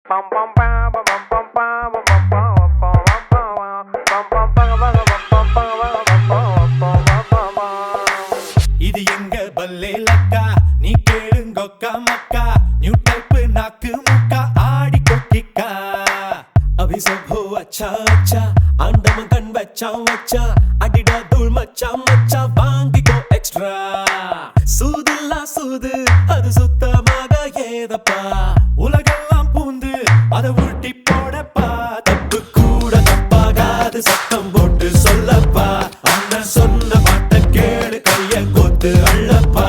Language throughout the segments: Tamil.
இது எங்க பல்லே லக்கா நீ கேளுங்கொக்கா மக்கா நியூ டைப் நாக்கு முக்கா ஆடி கொட்டிக்கா अभी सब हो अच्छा अच्छा आंडम कन बच्चा बच्चा अडिडा धूल मच्चा मच्चा வாங்கிக்கோ எக்ஸ்ட்ரா சூதில்லா சூது அது சுத்தமாக ஏதப்பா உலகெல்லாம் பூந்து அதை உருட்டி போடப்பா தப்பு கூட தப்பாகாது சத்தம் போட்டு சொல்லப்பா அண்ணன் சொன்ன பாட்ட கேளு கைய கோத்து அள்ளப்பா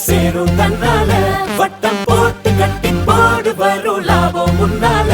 சேரும் தன்னால வட்டம் போட்டு கட்டி போடு வரும் லாபம் முன்னால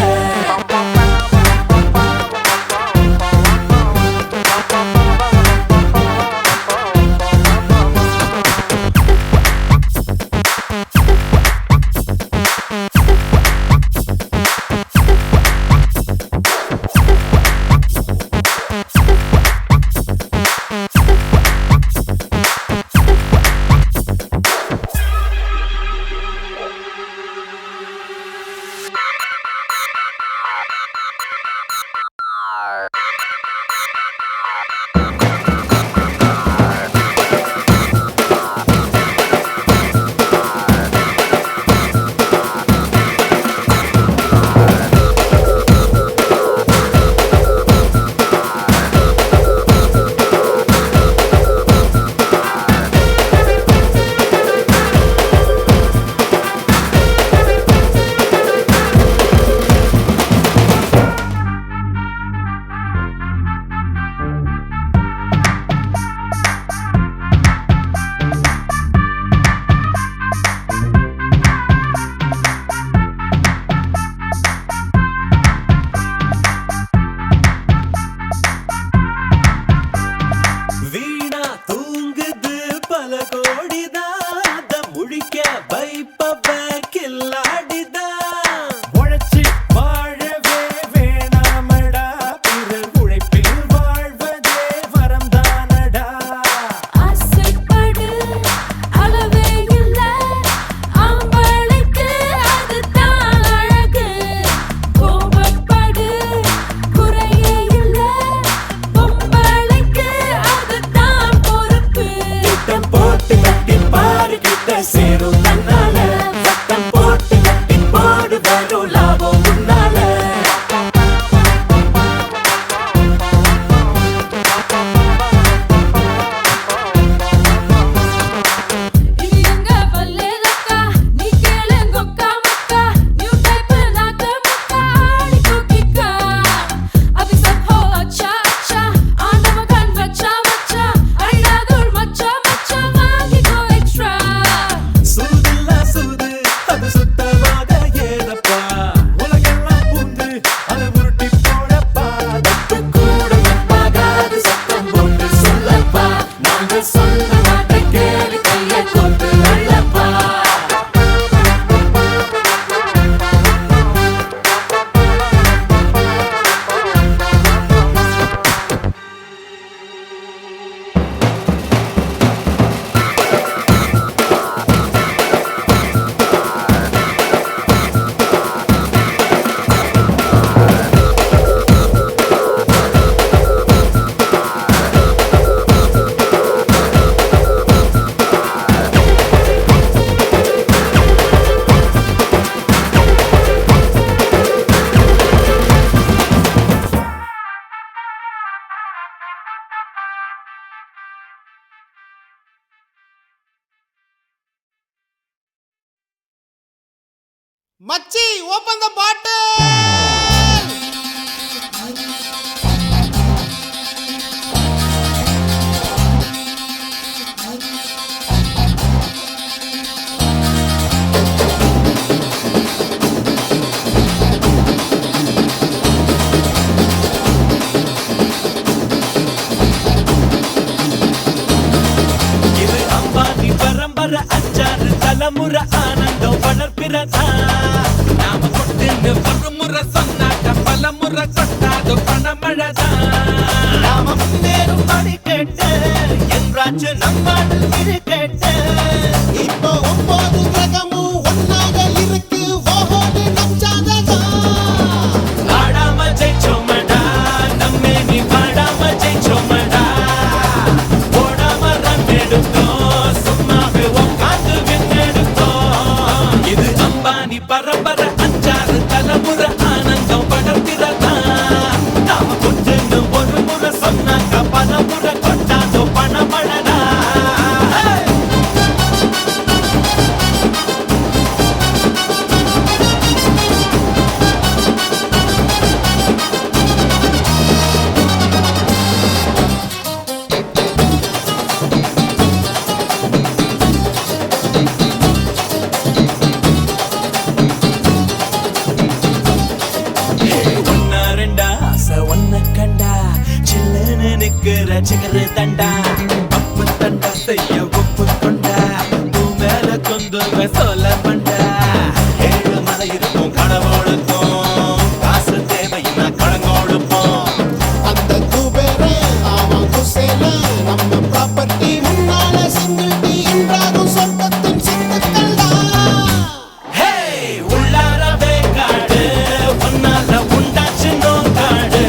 சேரும் தன்னால மச்சி ஓபன் த பாட்டில். இது அம்பானி பரம்பரை அஞ்சாறு தலைமுறை ஆனந்தம் வளர்ப்பிறதா. நாம கொட்டுன்னு ஒரு முறை சொன்னாக்க பல முறை கொட்டாது பணமழதா. நாம முன்னேறும் படி கேட்டு என்றாச்சு நம்மாடு இரு கேட்டு. இப்போ 9 கிரகமும் ஒன்னாக இருக்கு. ஓஹோடு நம் ஜாதகம். ஆடாம ஜெயிச்சோமடா நம்மே நீ பாடாம ஜெயிச்சோமடா. ஓடாம ரன் எடுத்தோம் சும்மாவே உட்காந்து விண்ணெடுத்தோம். இது அம்பானி பரம்பரை அஞ்சாறு தலைமுறை ஆனந்தம் படர்கிறதா. நாம கொட்டுன்னு ஒரு முறை சொன்னாக்க பல முறை கொட்டாதோ பணமழடா. ஒன்னா ரெண்டா ஆசை ஒன்ன கண்டா சில்லுன்னு நிக்கிற சிகரு தண்டா. அப்பு தண்டா செய்ய ஒப்பு கொண்டா பூ மேல கொந்து சொல்ல மண்டா. ஏழு மலை இருக்கும் கடவுளுக்கும் காசு தேவைன்னா கடங்கோடுப்போம். அந்த குபேரே அவன் குசேல நம்ம ப்ராப்பர்ட்டி முன்னால சிங்கிள் டீ என்றாகும் சொர்க்கத்தின் சித்துக்கள்டா. ஹே உள்ளாரவே காடு ஒன்னால உண்டாச்சு நோக்காடு.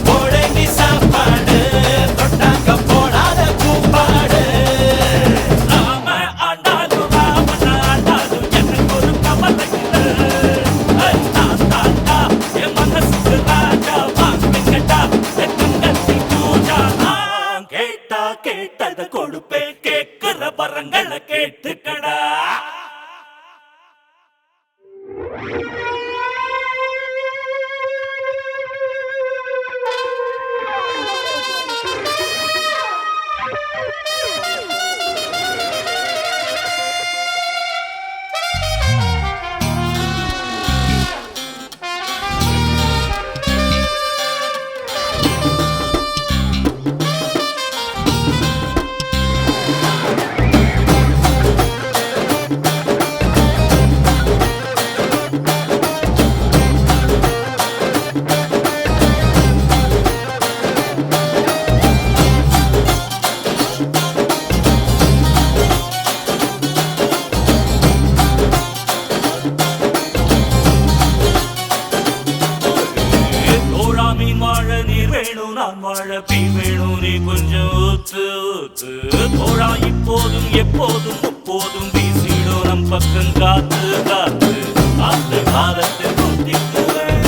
போடேண்டி சாப்பாடு தொட்டாக்க போடாத கூப்பாடு. நாம ஆண்டாலும் ராமன் ஆண்டாலும் எனக்கு ஒரு கவலை இல்லை. நான் தாண்டா என் மனசுக்கு ராஜா வாங்கிக்கட்டா எங்கத்தி பூஜா. நான் கேட்டா கேட்டதை கொடுப்பேன் கேட்கிற வரங்களை கேட்டுக்கடா. தோழா மீன் வாழ நீர் வேணும் நான் வாழ பீ வேணும் நீ கொஞ்சம் ஊத்து ஊத்து. தோழா இப்போதும் எப்போதும் முப்போதும் வீசிடும் நம் பக்கம் காத்து காத்து. காத்து காலத்தில் ஊத்திக்குவேன்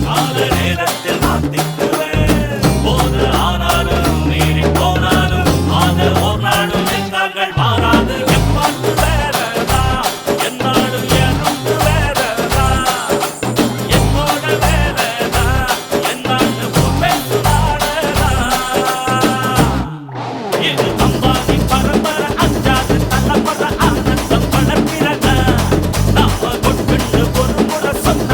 கால நேரத்தில் மாத்திக்குவேன். போது ஆனாலும் மீறி போனாலும் ஆக ஒரு நாடும் எங்கள் மாறாது. எப்பாட்டு வேறதா என்னாலும் எனக்கு வேறதா. என்னோட வேலைதா என்னான்னு பேசுவாடா. இது அம்பானி பரம்பரை அஞ்சாது தலைமுறை ஆனந்தம் வளர்க்கிறதா. நாம கொட்டுன்னு ஒரு முறை சொன்ன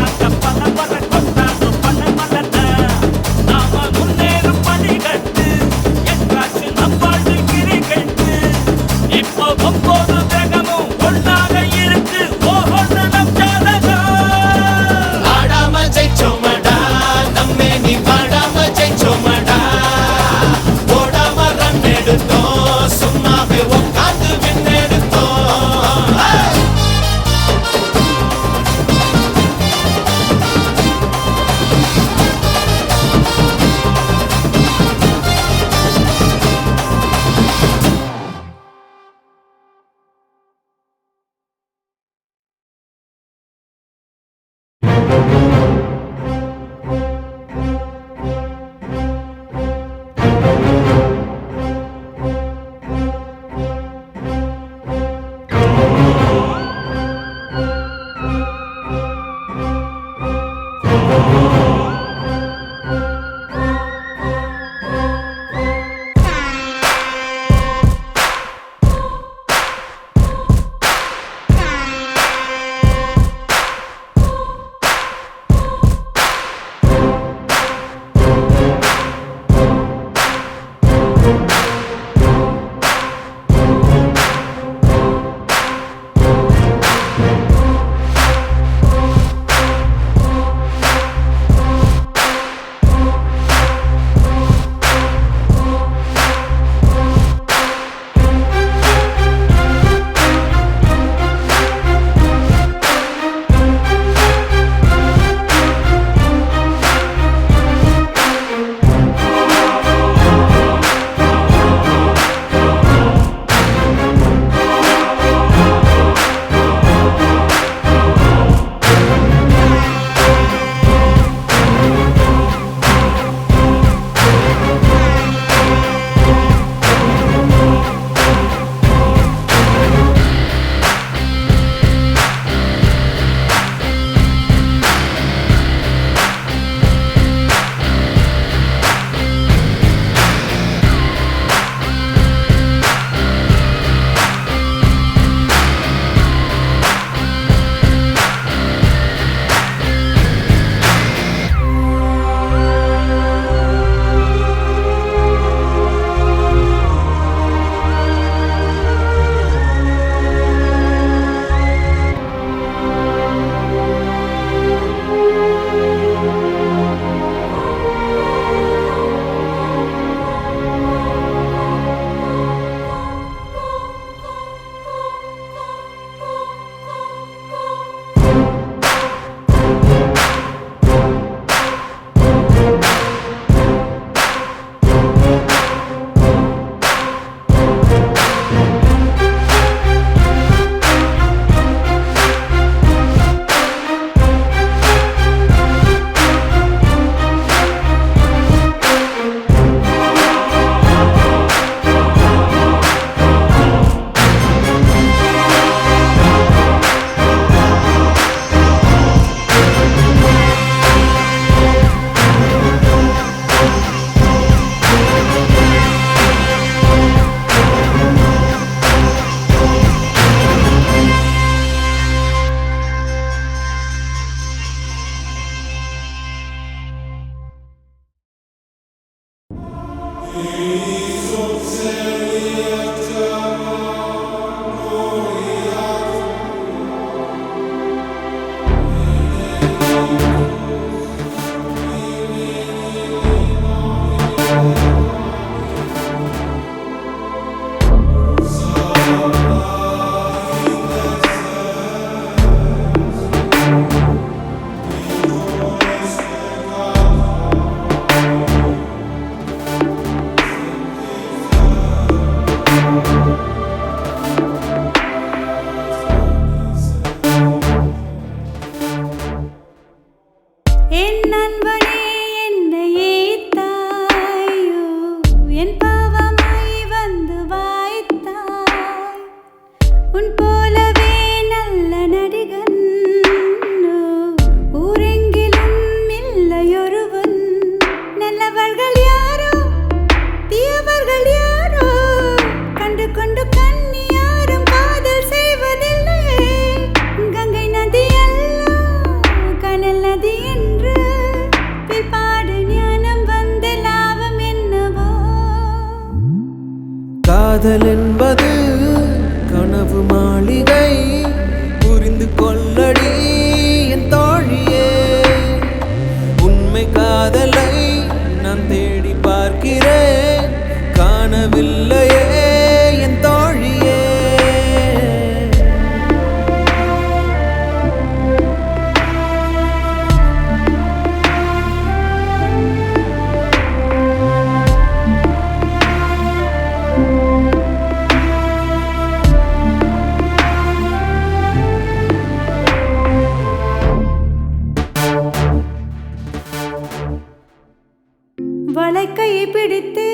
வலக்கையை பிடித்து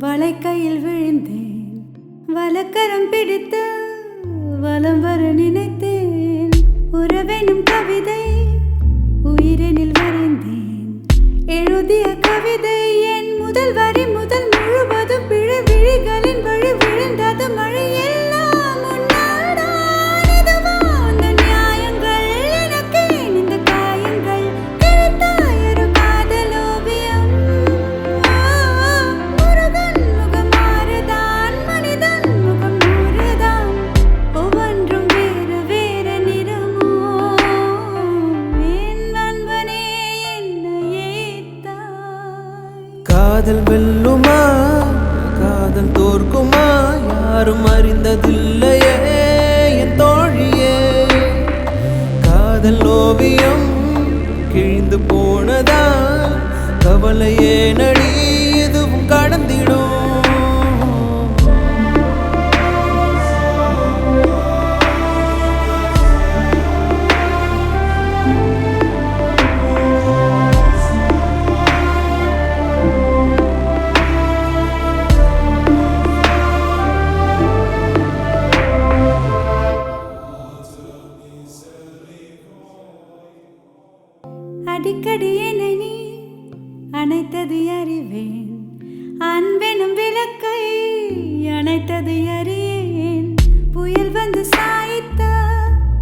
வளைக்கையில் விழுந்தேன், வலக்கரம் பிடித்து வலம் வர நினைத்தேன். உறவெனும் கவிதை உயிரெனில் வரைந்தேன், எழுதிய கவிதை என் முதல் வரி முதல் முழுவதும் பிழை விழிகளின் வழி விழுந்தது மழை எல்லாம் உன்னால்தான். இதுவா அந்த நியாயங்கள், எனக்கு இந்த காயங்கள் கிழித்தாயொரு காதலோவியம். முருகன் முகம் மாறுதான், மனிதன் முகம் நூறுதான், ஒவ்வொன்றும் வேறு வேறு நிறமோ. என் நண்பனே என்னையே தாய். காதல் வெல்லுமா, காதல் தோற்குமா, யாரும் அறிந்ததில்லையே என் தோழியே. காதல் ஓவியம் கிழிந்து போனதா, கவலையே நடி எதுவும் கடந்திடும். அடிக்கடி என்னை நீ அணைத்தது அறிவேன், அன்பெனும் விளக்கை அணைத்தது அறியேன். புயல் வந்து சாய்த்த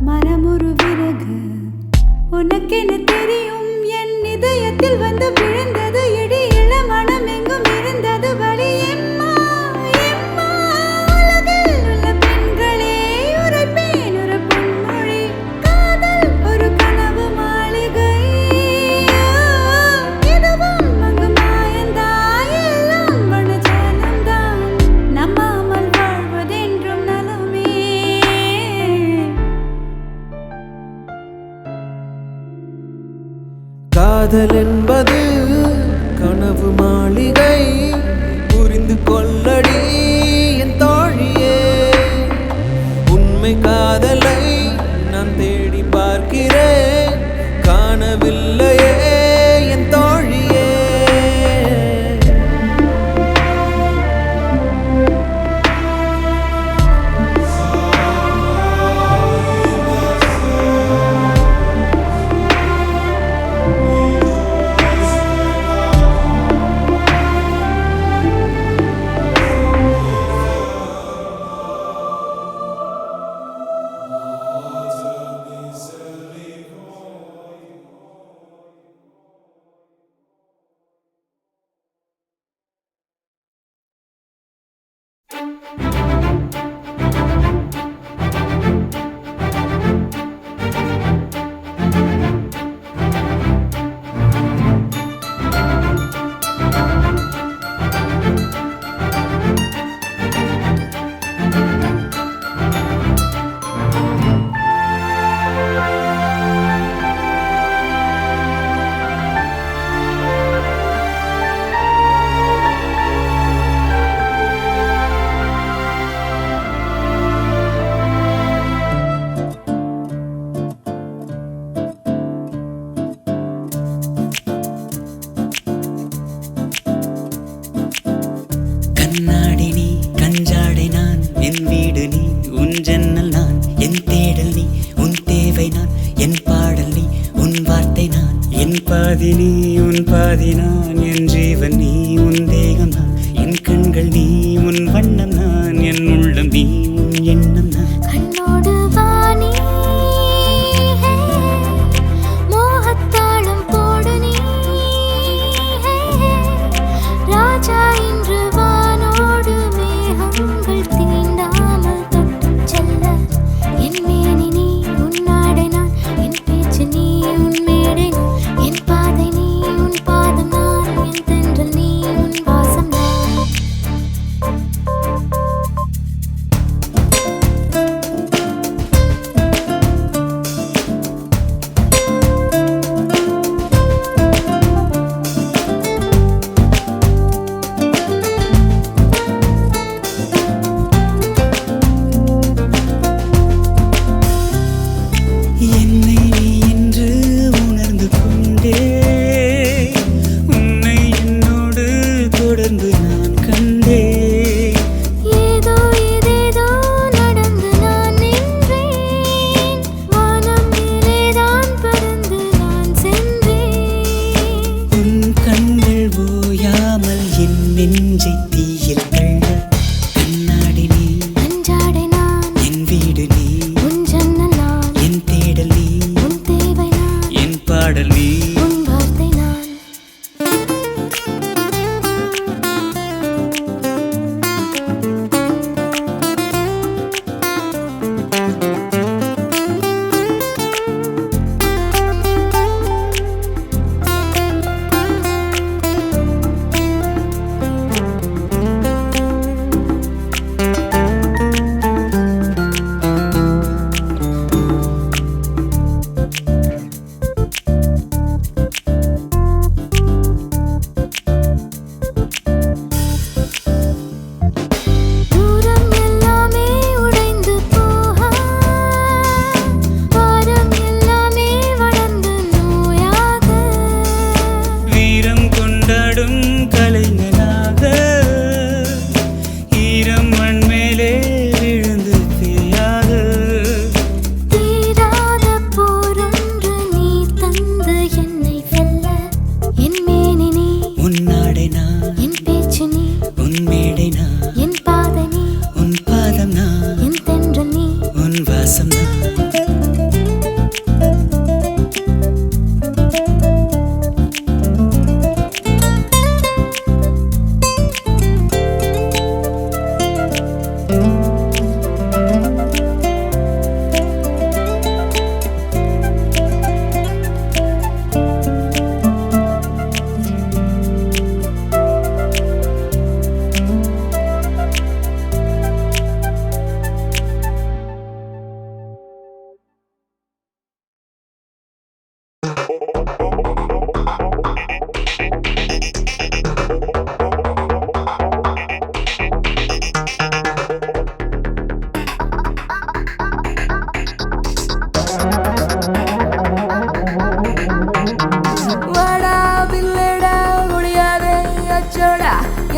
மரமொரு விறகு உனக்கென தெரியும், என் இதயத்தில் வந்து விழுந்தது இடி. இளமனம் எங்கும் இருந்தது வழி. எம்மா எம்மா உலகில் உள்ள பெண்களே உரைப்பேன் ஒரு பொன்மொழி, காதல் ஒரு கனவு மாளிகை. எதுவும் அங்கு மாயந்தான், எல்லாம் வனஜாலம்தான், நம்பாமல் வாழ்வதென்றும் நலமே. காதல் என்பது கனவு மாளிகை, புரிந்து கொள்ளடி என் தோழியே. உண்மை காதலை நான் தேடி பார்க்கிறேன், காணவில்லையே என் தோழியே. கண்ணாடி நீ, கஞ்சாடை நான், என் வீடு நீ, உன் ஜன்னல் நான், என் தேடல் நீ, உன் தேவை நான், என் பாடல் நீ, உன் வார்த்தை நான், என் பாதி நீ, உன் பாதி நான், என் ஜீவன் நீ, உன் தேகம் நான், என் கண்கள் நீ, உன் வண்ணம் நான், என் உள்ளம் நீ, உன் எண்ணம் நான். கண்ணோடு வாணி மோகத்தாளம் போடு நீ, ராஜா இன்று வானோடு மேகங்கள் தீண்டாமல் தொட்டுச் செல்ல. என் மேனி நீ, உன் நாடை நான், என் பேச்சு நீ, உன் மேடை நான், என் பாதை நீ, உன் பாதம் நான், என் தென்றல் நீ,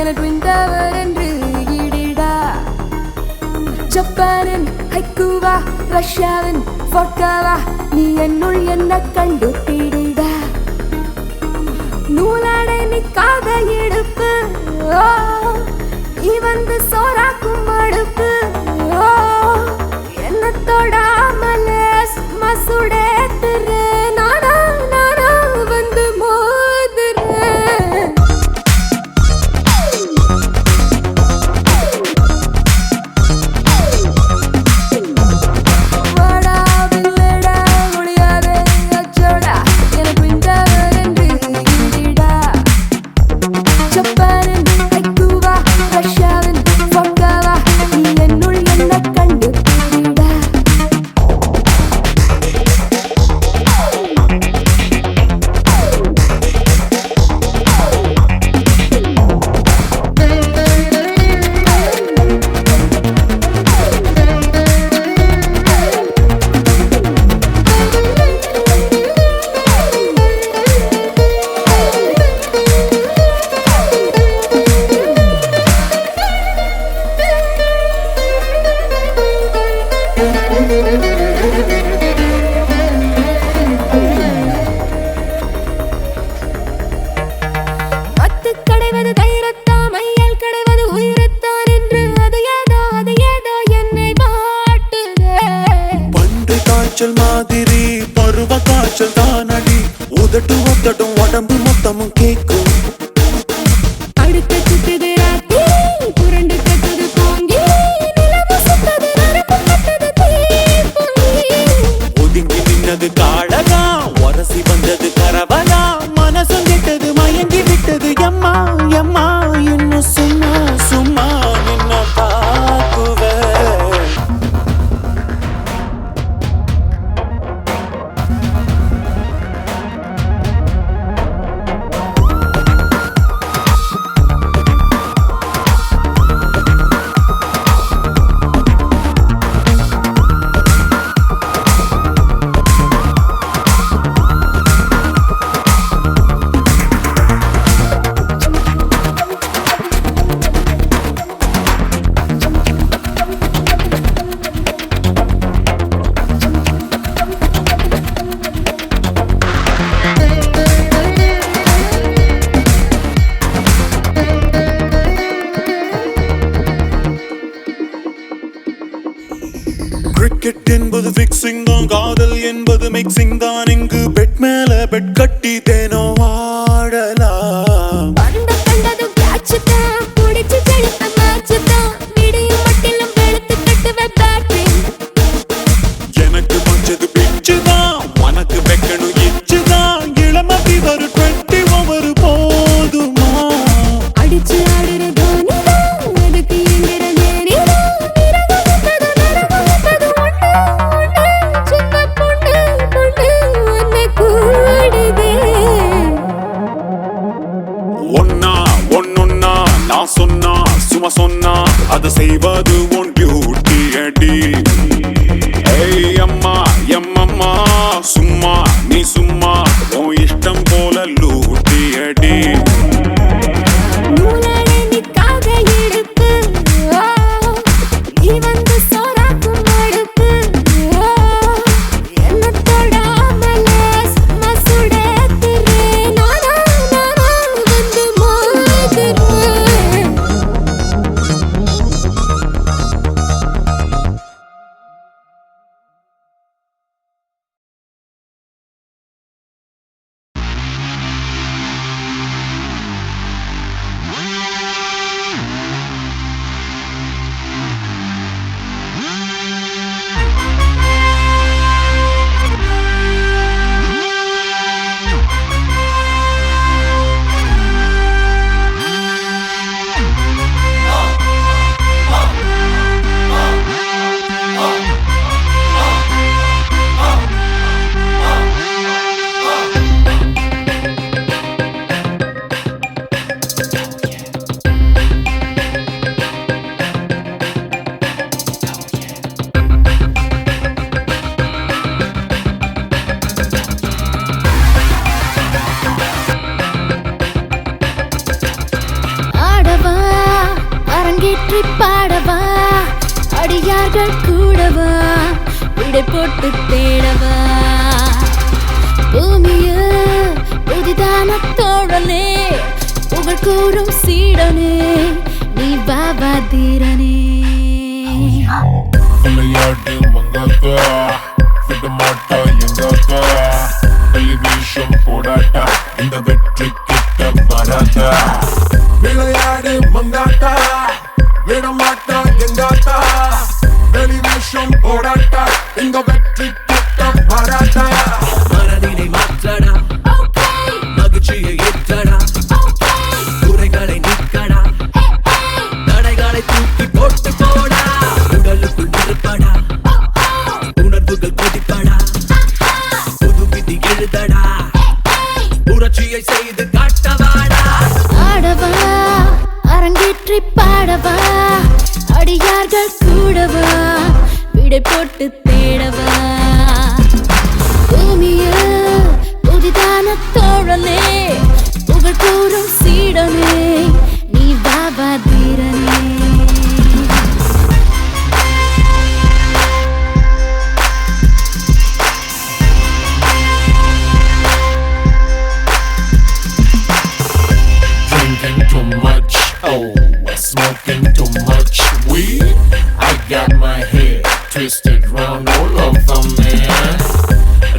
எனக்கு விண்டவர் என்று ஈடிடா ஜப்பானின் ஹைக்கூவா ரஷ்யாவின் vodkaவா நீ என்னுள் என்ன கண்டு பீடிடா நூலாடை நிக்காத இடுப்பு நீ வந்து சோறாக்கும் அடுப்பு என்ன தொடாமலே சும்மா சுடேத்துரு நானா நானா வந்து மோதுறேன் வாடா வில்லடா முடியாதே அச்சோடா எனக்கு விண்டவர் என்று ஈடிடா ஜப்பானின் ஹைக்கூவா ரஷ்யாவின் vodkaவா நீ என்னுள் என்ன கண்டு பீடிடா மத்து கடைவது தைரத்தான் மையல் கடைவது உயிரத்தான் என்று அது ஏதோ என்னை மாட்டுதே பண்டு காய்ச்சல் மாதிரி பருவ காய்ச்சல் தானடி உதட்டு ஒத்தட்டும் உடம்பு மொத்தமும் கேக்கும் அடுத்த சுத்துது ராத்திரி புரண்டு கட்டுது போங்கி நிலவு சுத்தது நரம்பு கட்டுது தீப்பொங்கி ஒதுங்கி நின்னது காடகா உரசி வந்தது கரவலா மனசும் கெட்டது மயங்கி விட்டது எம்மா எம்மா இன்னும் சும்மா சும்மா நின்ன பாக்குவே கிரிக்கெட் என்பது ஃபிக்ஸிங் தான் காதல் என்பது மிக்சிங் தான் இங்கு பெட் மேல பெட் கட்டி தேனோ ஆடலாம் அந்த கண்டது கேட்ச் தான் புடிச்சு செலுத்த மேட்ச் தான் விடியும் மட்டிலும் வெளுத்து கட்டுவே பேட்டிங் எனக்கு பஞ்சது பிச்சு தான் உனக்கு வைக்கணும் இச்சு தான் இளமதி ஒரு 20 ஓவர் போதுமா அடிச்சு ஆடுற தோனி தான் அதுக்கு எந்திர நேரி தான் விரகு விட்டது நரம்பு விட்டது ஒண்ணு சின்ன பொண்ணு உன்னை கூடுதே ஒன்னொன்னா நான் சொன்னா சும்மா சொன்னா அதை செய்வது உன் டியூட்டி அடி ஏய் அம்மா எம்மம்மா சும்மா நீ சும்மா உன் இஷ்டம் போல லூட்டி அடி நூலாடை நிக்காத இடுப்பு நீ வந்து சோறாக்கும் அடுப்பு என்ன தொடாமலே சும்மா சுடேத்துரு நானா நானா வந்து மோதுறேன் அடியார்கள் கூடவா விடை போட்டு தேடவா பூமியில் புதிதான தோழனே புகழ் கூறும் சீடனே நீ பாபா தீரனே விளையாட்டு மங்காத்தா விட மாட்டா எங்காத்தா டெலிவிஷன் போடாட்டா இந்த வெற்றி கிட்ட வராதா விளையாடு மங்காத்தா விட மாட்டா எங்காத்தா டெலிவிஷன் போடாட்டா இந்த வெற்றி கிட்ட வராதா மனதினை மாற்றடா மகிழ்ச்சியை ஏற்றடா குறைகளை நீக்கடா தடைகளை தூக்கி போட்டு போடா உடலுக்குள் இருப்படா உணர்வுகள் கொதிப்படா புது விதி எழுதடா புரட்சியை செய்து காட்டவாடா ஆடவா அரங்கேற்றி பாடவா அடியார்கள் கூடவா விடை போட்டு தேடவா பூமியில் புதிதான தோழனே புகழ் கூறும் சீடனே நீ Baba தீரனே Drinking too much, oh, smoking too much weed. I got my head twisted round all over me.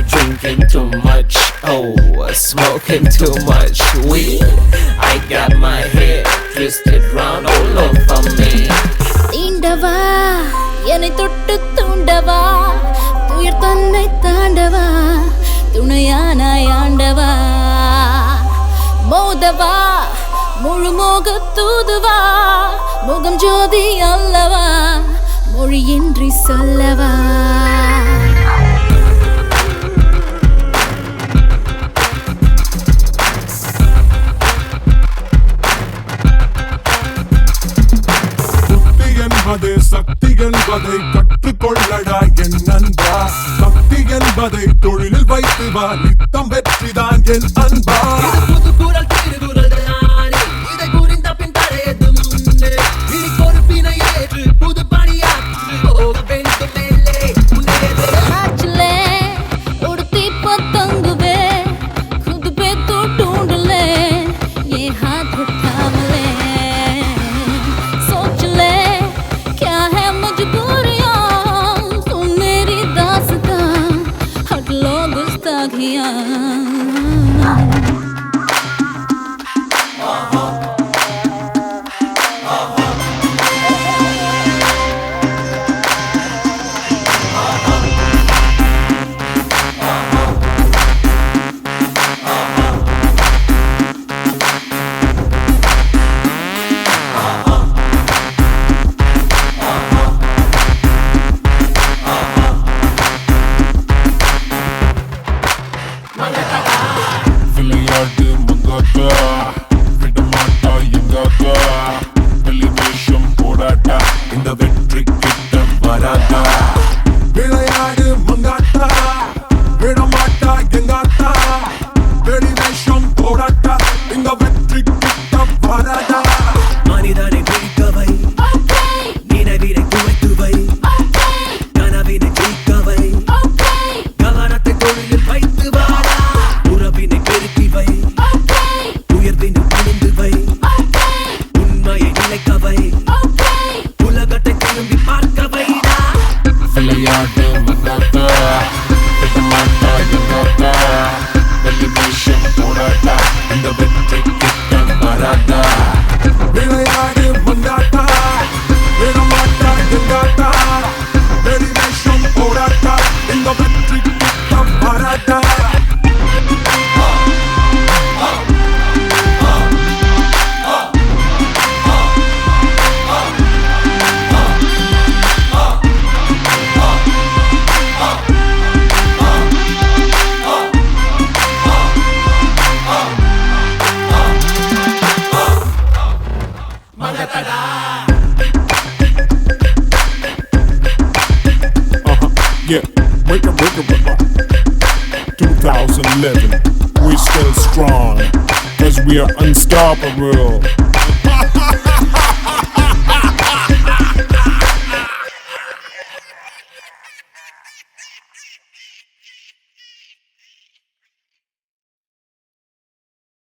Drinking too much, oh, smoking too much weed. I got my head twisted round all over me. தீண்டவா என்னை தொட்டு தூண்டவா துயர் தன்னை தாண்டவா துணையானாய் ஆண்டவா மோதவா முழு மோக தூதுவா முகம் ஜோதி அல்லவா மொழியின்றி சொல்லவா புத்தி என்பது சக்தி என்பதை கற்றுக்கொள்ளடா என் நண்பா சக்தி என்பதை தொழிலில் வைத்து வா நித்தம் வெற்றிதான் என் அன்பா புது குரல் திருகுரல் தானே இதை புரிந்த பின் தடையதும் உண்டு இனி பொறுப்பினை ஏற்று புது பணியாற்று போக வேண்டும் மேலே முன்னேறு ஆச்சுலே உடுத்தி பத்தங்குவே खुद पे तो ढूंढ ले ये हाथ थाम ले सोच ले क्या है मजबूरियां सुन मेरी दास्तां हट लो गुस्ताखियां விளையாட்டு மங்காத்தா விட மாட்டா எங்காத்தா டெலிவிஷன் போடாட்டா இந்த வெற்றி கிட்ட வராதா விளையாடு மங்காத்தா விட மாட்டா எங்காத்தா டெலிவிஷன் போடாட்டா இந்த வெற்றி கிட்ட வராதா மனிதனை விழிக்கவை நினைவினை குவைத்துவை கனவினை ஜெயிக்கவை கவனத்தை தொழிலில் வைத்து வாடா உறவினை பெருக்கி வை உயர்வினை புரிந்து வை உண்மையை நிலைக்கவை உலகத்தை திரும்பி பார்க்க வைடா விளையாட்டு மங்காத்தா விட மாட்டா எங்காத்தா டெலிவிஷன் போடாட்டா இந்த வெற்றி கிட்ட வராதா விளையாடு மங்காத்தா விட மாட்டா எங்காத்தா டெலிவிஷன் போடாட்டா இந்த வெற்றி கிட்ட வராதா Yeah, break it. 2011, we still strong, cause we are unstoppable.